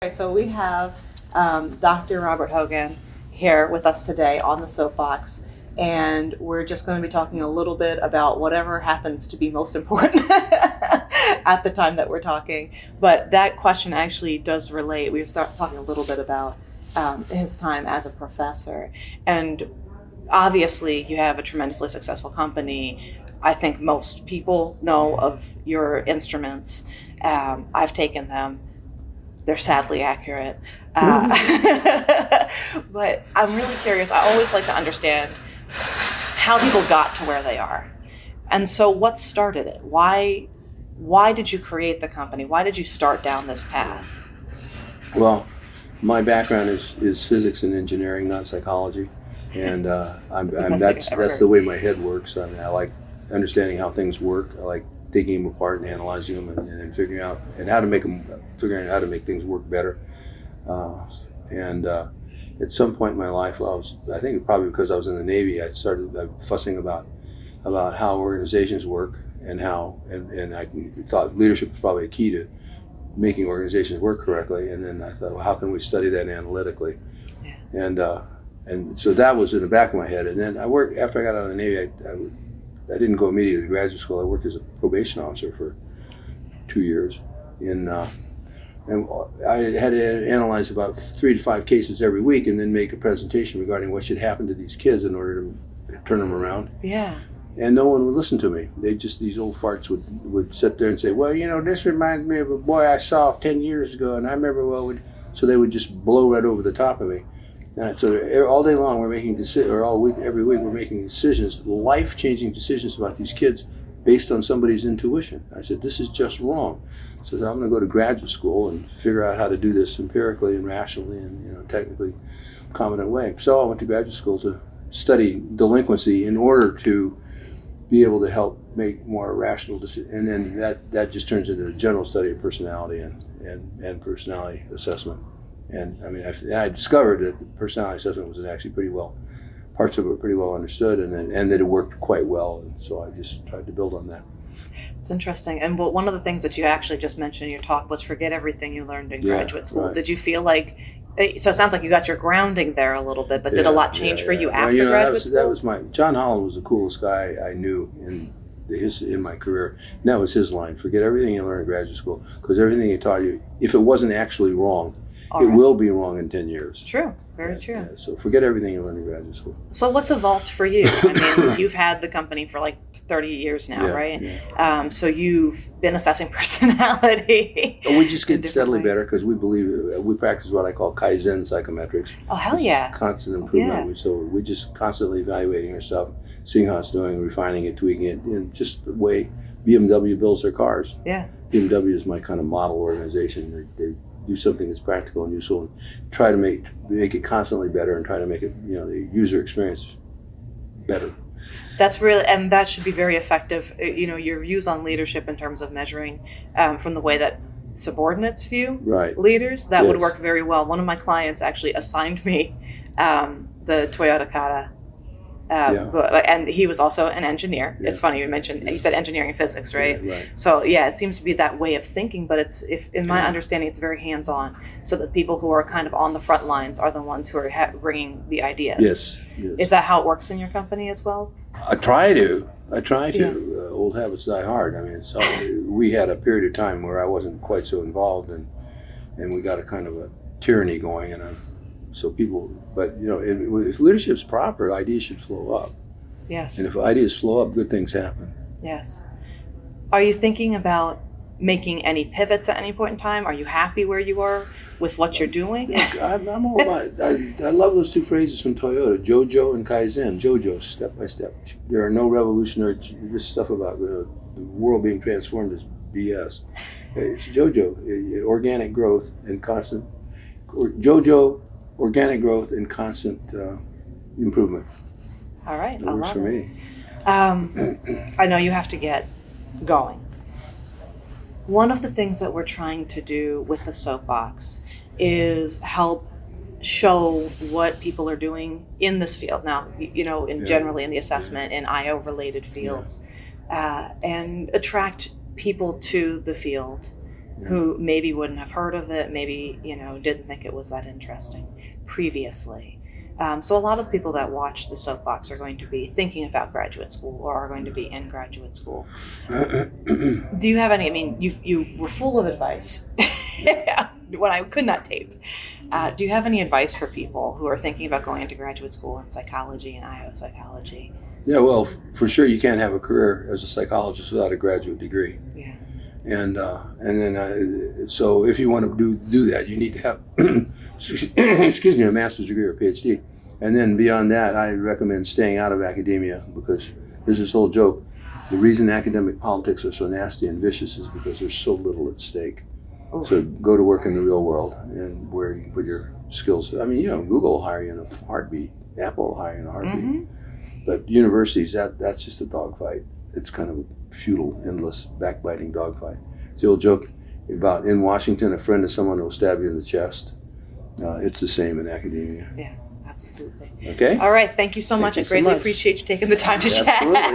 Right, so we have Dr. Robert Hogan here with us today on the Soapbox, and we're just going to be talking a little bit about whatever happens to be most important at the time that we're talking. But that question actually does relate. We start talking a little bit about his time as a professor, and obviously you have a tremendously successful company. I think most people know of your instruments. I've taken them. They're sadly accurate. But I'm really curious. I always like to understand how people got to where they are. And so what started it? Why did you create the company? Why did you start down this path? Well, my background is physics and engineering, not psychology. And that's the way my head works. I mean, I like understanding how things work. I like taking them apart and analyzing them and figuring out how to make things work better. At some point in my life, I think probably because I was in the Navy, I started fussing about how organizations work and I thought leadership was probably a key to making organizations work correctly. And then I thought, well, how can we study that analytically? Yeah. And so that was in the back of my head. And then after I got out of the Navy, I didn't go immediately to graduate school. I worked as a probation officer for 2 years, and I had to analyze about 3 to 5 cases every week, and then make a presentation regarding what should happen to these kids in order to turn them around. Yeah. And no one would listen to me. These old farts would sit there and say, well, this reminds me of a boy I saw 10 years ago, and I remember so they would just blow right over the top of me. And so all day long we're making decisions, or all week, every week we're making decisions, life-changing decisions about these kids based on somebody's intuition. I said, this is just wrong. So I'm going to go to graduate school and figure out how to do this empirically and rationally and technically competent way. So I went to graduate school to study delinquency in order to be able to help make more rational decisions. And then that just turns into a general study of personality and personality assessment. And I mean, I discovered that the personality assessment was actually parts of it were pretty well understood, and that it worked quite well. And so I just tried to build on that. It's interesting. And one of the things that you actually just mentioned in your talk was forget everything you learned in graduate school. Right. Did you feel like, so it sounds like you got your grounding there a little bit, but did a lot change for you after graduate school? That was John Holland was the coolest guy I knew in my career. And that was his line: forget everything you learned in graduate school, because everything he taught you, if it wasn't actually wrong, it will be wrong in 10 years. True. Very true. Yeah, so forget everything you learned in graduate school. So what's evolved for you? I mean, you've had the company for like 30 years now, right? Yeah. So you've been assessing personality. We just get steadily better because we practice what I call Kaizen Psychometrics. Oh, hell yeah. Constant improvement. Yeah. So we're just constantly evaluating our stuff, seeing how it's doing, refining it, tweaking it, just the way BMW builds their cars. Yeah. BMW is my kind of model organization. They do something that's practical and useful, and try to make it constantly better, and try to make it, the user experience better. That's really, and that should be very effective. Your views on leadership in terms of measuring from the way that subordinates view leaders, that would work very well. One of my clients actually assigned me the Toyota Kata. And he was also an engineer. Yeah. It's funny you said engineering and physics, right? Yeah, right. So it seems to be that way of thinking, but in my understanding, it's very hands-on. So that people who are kind of on the front lines are the ones who are bringing the ideas. Yes. Is that how it works in your company as well? I try to. Yeah. Old habits die hard. I mean, so we had a period of time where I wasn't quite so involved, and we got a kind of a tyranny going, if leadership's proper, ideas should flow up. Yes. And if ideas flow up, good things happen. Yes. Are you thinking about making any pivots at any point in time? Are you happy where you are with what you're doing? I'm all about it. I love those 2 phrases from Toyota, JoJo and Kaizen. JoJo, step by step. There are no revolutionary, this stuff about the world being transformed is BS. It's JoJo, organic growth and constant, organic growth and constant improvement. All right, that works for me. I know you have to get going. One of the things that we're trying to do with the Soapbox is help show what people are doing in this field now, generally in the assessment and IO related fields, and attract people to the field who maybe wouldn't have heard of it, maybe, didn't think it was that interesting previously. So a lot of people that watch the Soapbox are going to be thinking about graduate school or are going to be in graduate school. Do you have any, you were full of advice when I could not tape. Do you have any advice for people who are thinking about going into graduate school in psychology and IO psychology? Yeah, well, for sure you can't have a career as a psychologist without a graduate degree. Yeah. And then so if you want to do that, you need to have a master's degree or a PhD. And then beyond that, I recommend staying out of academia, because there's this whole joke. The reason academic politics are so nasty and vicious is because there's so little at stake. Oof. So go to work in the real world and where you put your skills. Google will hire you in a heartbeat. Apple will hire you in a heartbeat. Mm-hmm. But universities, that's just a dogfight. It's kind of a futile, endless, backbiting dogfight. It's the old joke about in Washington, a friend is someone who will stab you in the chest. It's the same in academia. Yeah, absolutely. Okay? All right. Thank you so much. I greatly appreciate you taking the time to chat.